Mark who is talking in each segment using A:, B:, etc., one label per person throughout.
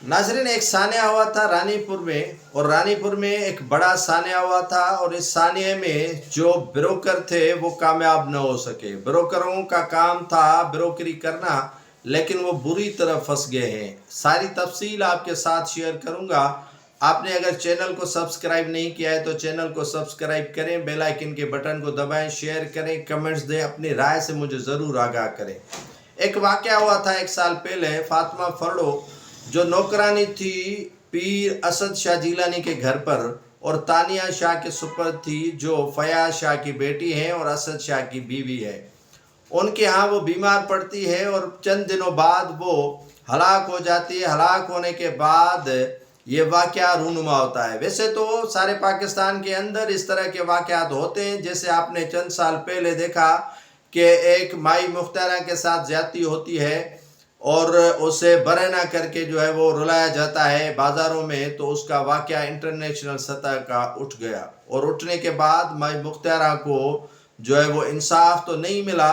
A: ناظرین، ایک سانحہ ہوا تھا رانی پور میں، اور رانی پور میں ایک بڑا سانحہ ہوا تھا، اور اس سانحے میں جو بروکر تھے وہ کامیاب نہ ہو سکے۔ بروکروں کا کام تھا بروکری کرنا، لیکن وہ بری طرح پھنس گئے ہیں۔ ساری تفصیل آپ کے ساتھ شیئر کروں گا۔ آپ نے اگر چینل کو سبسکرائب نہیں کیا ہے تو چینل کو سبسکرائب کریں، بیل آئیکن کے بٹن کو دبائیں، شیئر کریں، کمنٹس دیں، اپنی رائے سے مجھے ضرور آگاہ کریں۔ ایک واقعہ ہوا تھا 1 سال پہلے۔ فاطمہ فرڈو جو نوکرانی تھی پیر اسد شاہ جیلانی کے گھر پر، اور تانیہ شاہ کے سپرد تھی جو فیاض شاہ کی بیٹی ہیں اور اسد شاہ کی بیوی ہے۔ ان کے ہاں وہ بیمار پڑتی ہے اور چند دنوں بعد وہ ہلاک ہو جاتی ہے۔ ہلاک ہونے کے بعد یہ واقعہ رونما ہوتا ہے۔ ویسے تو سارے پاکستان کے اندر اس طرح کے واقعات ہوتے ہیں، جیسے آپ نے چند سال پہلے دیکھا کہ ایک مائی مختارہ کے ساتھ زیادتی ہوتی ہے اور اسے برہنہ کر کے جو ہے وہ رلایا جاتا ہے بازاروں میں، تو اس کا واقعہ انٹرنیشنل سطح کا اٹھ گیا، اور اٹھنے کے بعد مائی مختارہ کو جو ہے وہ انصاف تو نہیں ملا،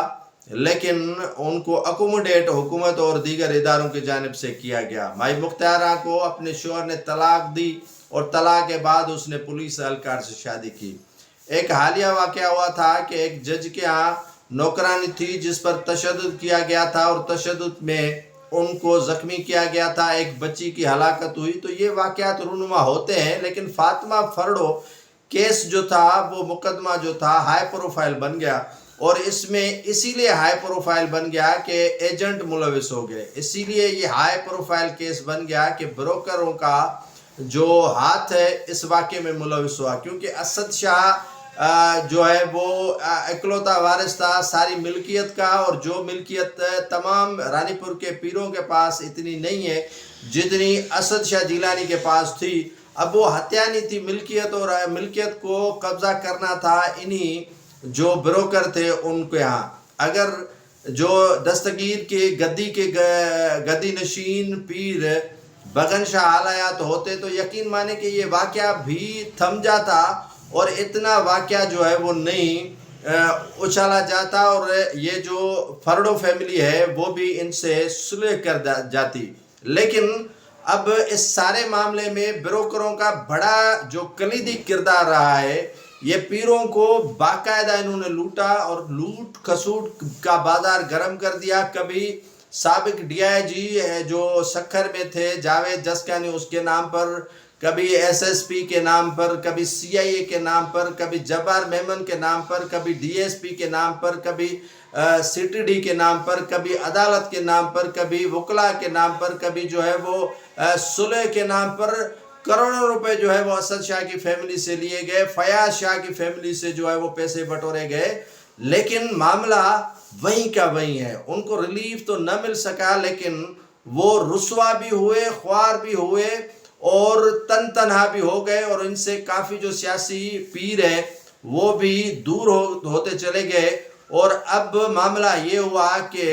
A: لیکن ان کو اکوموڈیٹ حکومت اور دیگر اداروں کی جانب سے کیا گیا۔ مائی مختارہ کو اپنے شوہر نے طلاق دی، اور طلاق کے بعد اس نے پولیس اہلکار سے شادی کی۔ ایک حالیہ واقعہ ہوا تھا کہ ایک جج کے ہاں نوکرانی تھی جس پر تشدد کیا گیا تھا، اور تشدد میں ان کو زخمی کیا گیا تھا، ایک بچی کی ہلاکت ہوئی۔ تو یہ واقعات رونما ہوتے ہیں، لیکن فاطمہ فرڈو کیس جو تھا، وہ مقدمہ جو تھا ہائی پروفائل بن گیا، اور اس میں اسی لیے ہائی پروفائل بن گیا کہ ایجنٹ ملوث ہو گئے۔ اسی لیے یہ ہائی پروفائل کیس بن گیا کہ بروکروں کا جو ہاتھ ہے اس واقعے میں ملوث ہوا، کیونکہ اسد شاہ جو ہے وہ اکلوتا وارث تھا ساری ملکیت کا، اور جو ملکیت تمام رانی پور کے پیروں کے پاس اتنی نہیں ہے جتنی اسد شاہ جیلانی کے پاس تھی۔ اب وہ ہتھیانی تھی ملکیت، اور ملکیت کو قبضہ کرنا تھا انہی جو بروکر تھے ان کے ہاں۔ اگر جو دستگیر کے گدی نشین پیر بغن شاہ آلایات ہوتے تو یقین مانے کہ یہ واقعہ بھی تھم جاتا، اور اتنا واقعہ جو ہے وہ نہیں اچھالا جاتا، اور یہ جو فرڈو فیملی ہے وہ بھی ان سے صلح کر جاتی۔ لیکن اب اس سارے معاملے میں بروکروں کا بڑا جو کلیدی کردار رہا ہے، یہ پیروں کو باقاعدہ انہوں نے لوٹا، اور لوٹ کھسوٹ کا بازار گرم کر دیا۔ کبھی سابق ڈی آئی جی جو سکھر میں تھے جاوید جسکانی اس کے نام پر، کبھی ایس ایس پی کے نام پر، کبھی سی آئی اے کے نام پر، کبھی جبار میمن کے نام پر، کبھی ڈی ایس پی کے نام پر، کبھی سی ٹی ڈی کے نام پر، کبھی عدالت کے نام پر، کبھی وکلا کے نام پر، کبھی جو ہے وہ صلح کے نام پر کروڑوں روپے جو ہے وہ اسد شاہ کی فیملی سے لیے گئے، فیاض شاہ کی فیملی سے جو ہے وہ پیسے بٹورے گئے، لیکن معاملہ وہیں کا وہیں ہے۔ ان کو ریلیف تو نہ مل سکا، لیکن وہ رسوا بھی ہوئے، خوار بھی ہوئے، اور تنہا بھی ہو گئے، اور ان سے کافی جو سیاسی پیر ہیں وہ بھی دور ہوتے چلے گئے۔ اور اب معاملہ یہ ہوا کہ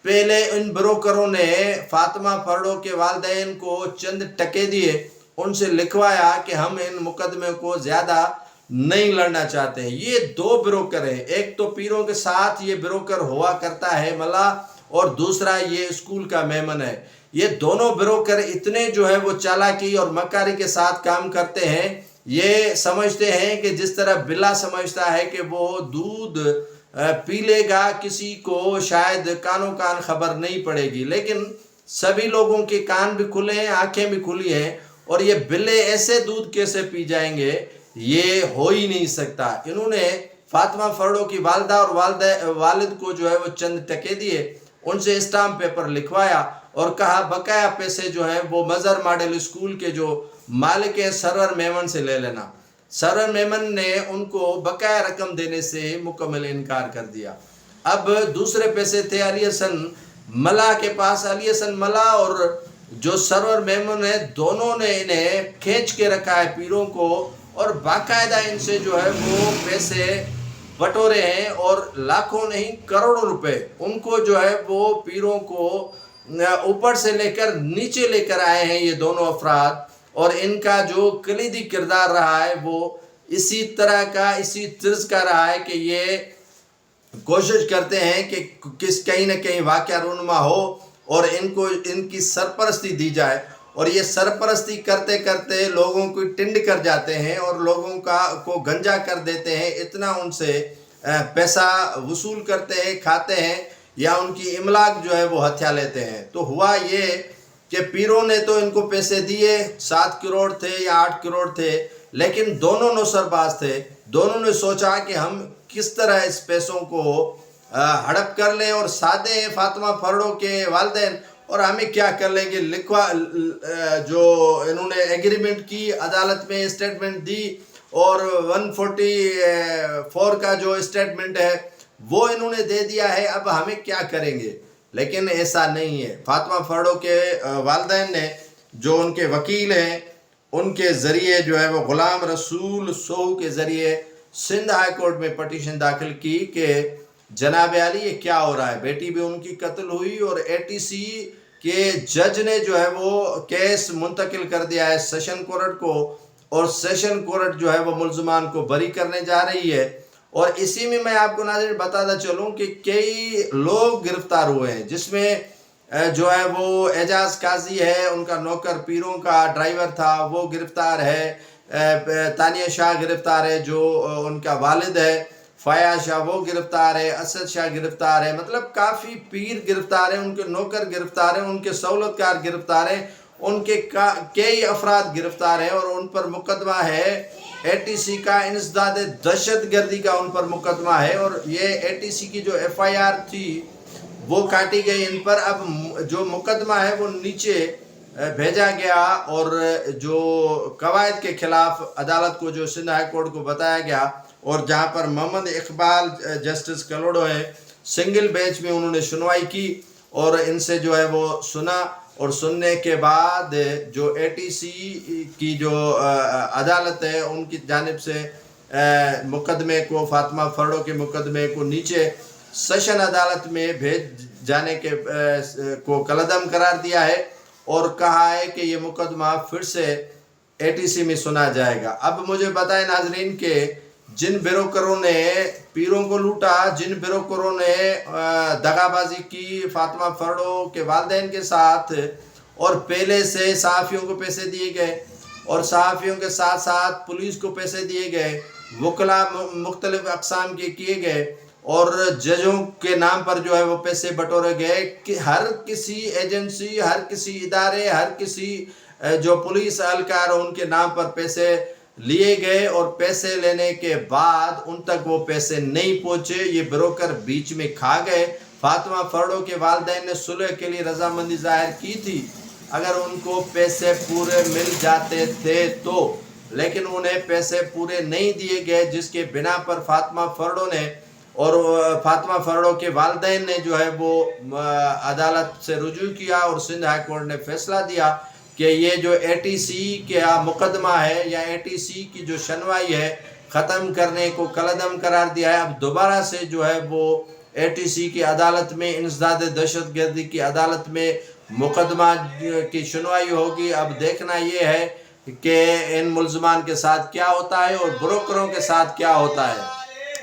A: پہلے ان بروکروں نے فاطمہ فرڈو کے والدین کو چند ٹکے دیے، ان سے لکھوایا کہ ہم ان مقدمے کو زیادہ نہیں لڑنا چاہتے ہیں۔ یہ 2 بروکر ہیں، ایک تو پیروں کے ساتھ یہ بروکر ہوا کرتا ہے ملا، اور دوسرا یہ اسکول کا میمن ہے۔ یہ دونوں بروکر اتنے جو ہے وہ چالاکی اور مکاری کے ساتھ کام کرتے ہیں، یہ سمجھتے ہیں کہ جس طرح بلا سمجھتا ہے کہ وہ دودھ پی لے گا، کسی کو شاید کانوں کان خبر نہیں پڑے گی، لیکن سبھی لوگوں کے کان بھی کھلے ہیں، آنکھیں بھی کھلی ہیں، اور یہ بلے ایسے دودھ کیسے پی جائیں گے، یہ ہو ہی نہیں سکتا۔ انہوں نے فاطمہ فرڈو کی والدہ اور والد کو جو ہے وہ چند ٹکے دیے، ان سے اسٹامپ پیپر لکھوایا، اور کہا بقایا پیسے جو ہیں وہ مظہر ماڈل اسکول کے جو مالک ہیں سرور میمن سے لے لینا۔ سرور میمن نے ان کو بقایا رقم دینے سے مکمل انکار کر دیا۔ اب دوسرے پیسے تھے علی حسن ملا کے پاس۔ علی حسن ملا اور جو سرور میمن ہے، دونوں نے انہیں کھینچ کے رکھا ہے پیروں کو، اور باقاعدہ ان سے جو ہے وہ پیسے بٹورے ہیں، اور لاکھوں نہیں کروڑوں روپے ان کو جو ہے وہ پیروں کو اوپر سے لے کر نیچے لے کر آئے ہیں یہ دونوں افراد۔ اور ان کا جو کلیدی کردار رہا ہے وہ اسی طرح کا، اسی طرز کا رہا ہے کہ یہ کوشش کرتے ہیں کہ کہیں نہ کہیں واقعہ رونما ہو اور ان کو ان کی سرپرستی دی جائے، اور یہ سرپرستی کرتے کرتے لوگوں کو ٹنڈ کر جاتے ہیں اور لوگوں کو گنجا کر دیتے ہیں، اتنا ان سے پیسہ وصول کرتے ہیں، کھاتے ہیں، یا ان کی املاک جو ہے وہ ہتھیا لیتے ہیں۔ تو ہوا یہ کہ پیروں نے تو ان کو پیسے دیے، 7 کروڑ تھے یا 8 کروڑ تھے، لیکن دونوں نوسر باز تھے، دونوں نے سوچا کہ ہم کس طرح اس پیسوں کو ہڑپ کر لیں، اور سادے فاطمہ فرڈو کے والدین، اور ہمیں کیا کر لیں گے، لکھوا جو انہوں نے ایگریمنٹ کی، عدالت میں اسٹیٹمنٹ دی، اور 144 کا جو اسٹیٹمنٹ ہے وہ انہوں نے دے دیا ہے، اب ہمیں کیا کریں گے۔ لیکن ایسا نہیں ہے، فاطمہ فرڈو کے والدین نے، جو ان کے وکیل ہیں، ان کے ذریعے جو ہے وہ غلام رسول سوہو کے ذریعے سندھ ہائی کورٹ میں پٹیشن داخل کی کہ جناب عالی یہ کیا ہو رہا ہے، بیٹی بھی ان کی قتل ہوئی، اور ATC کے جج نے جو ہے وہ کیس منتقل کر دیا ہے سیشن کورٹ کو، اور سیشن کورٹ جو ہے وہ ملزمان کو بری کرنے جا رہی ہے۔ اور اسی میں آپ کو ناظرین بتاتا چلوں کہ کئی لوگ گرفتار ہوئے ہیں، جس میں جو ہے وہ اعجاز قاضی ہے، ان کا نوکر پیروں کا ڈرائیور تھا، وہ گرفتار ہے، تانیہ شاہ گرفتار ہے جو ان کا والد ہے، فیاض شاہ وہ گرفتار ہے، اسد شاہ گرفتار ہے، مطلب کافی پیر گرفتار ہیں، ان کے نوکر گرفتار ہیں، ان کے سہولتکار گرفتار ہیں، ان کے کئی افراد گرفتار ہیں، اور ان پر مقدمہ ہے ATC کا انسداد دہشت گردی کا ان پر مقدمہ ہے، اور یہ ATC کی جو FIR تھی وہ کاٹی گئی ان پر۔ اب جو مقدمہ ہے وہ نیچے بھیجا گیا، اور جو قواعد کے خلاف عدالت کو، جو سندھ ہائی کورٹ کو بتایا گیا، اور جہاں پر محمد اقبال جسٹس کلوڑو ہیں، سنگل بینچ میں انہوں نے سنوائی کی، اور ان سے جو ہے وہ سنا، اور سننے کے بعد جو ATC کی جو عدالت ہے ان کی جانب سے مقدمے کو، فاطمہ فرڈو کے مقدمے کو نیچے سیشن عدالت میں بھیج جانے کے کو کالعدم قرار دیا ہے، اور کہا ہے کہ یہ مقدمہ پھر سے ATC میں سنا جائے گا۔ اب مجھے بتائیں ناظرین کہ جن بروکروں نے پیروں کو لوٹا، جن بروکروں نے دغا بازی کی فاطمہ فرڈو کے والدین کے ساتھ، اور پہلے سے صحافیوں کو پیسے دیے گئے، اور صحافیوں کے ساتھ ساتھ پولیس کو پیسے دیے گئے، وکلا مختلف اقسام کے کیے گئے، اور ججوں کے نام پر جو ہے وہ پیسے بٹورے گئے، کہ ہر کسی ایجنسی، ہر کسی ادارے، ہر کسی جو پولیس اہلکار ان کے نام پر پیسے لیے گئے، اور پیسے لینے کے بعد ان تک وہ پیسے نہیں پہنچے، یہ بروکر بیچ میں کھا گئے۔ فاطمہ فرڈو کے والدین نے صلح کے لیے رضامندی ظاہر کی تھی اگر ان کو پیسے پورے مل جاتے تھے تو، لیکن انہیں پیسے پورے نہیں دیے گئے، جس کے بنا پر فاطمہ فرڈو نے اور فاطمہ فرڈو کے والدین نے جو ہے وہ عدالت سے رجوع کیا، اور سندھ ہائی کورٹ نے فیصلہ دیا کہ یہ جو ATC کا مقدمہ ہے، یا ATC کی جو سنوائی ہے، ختم کرنے کو کالعدم قرار دیا ہے۔ اب دوبارہ سے جو ہے وہ ATC کی عدالت میں، انسداد دہشت گردی کی عدالت میں مقدمہ کی سنوائی ہوگی۔ اب دیکھنا یہ ہے کہ ان ملزمان کے ساتھ کیا ہوتا ہے اور بروکروں کے ساتھ کیا ہوتا ہے۔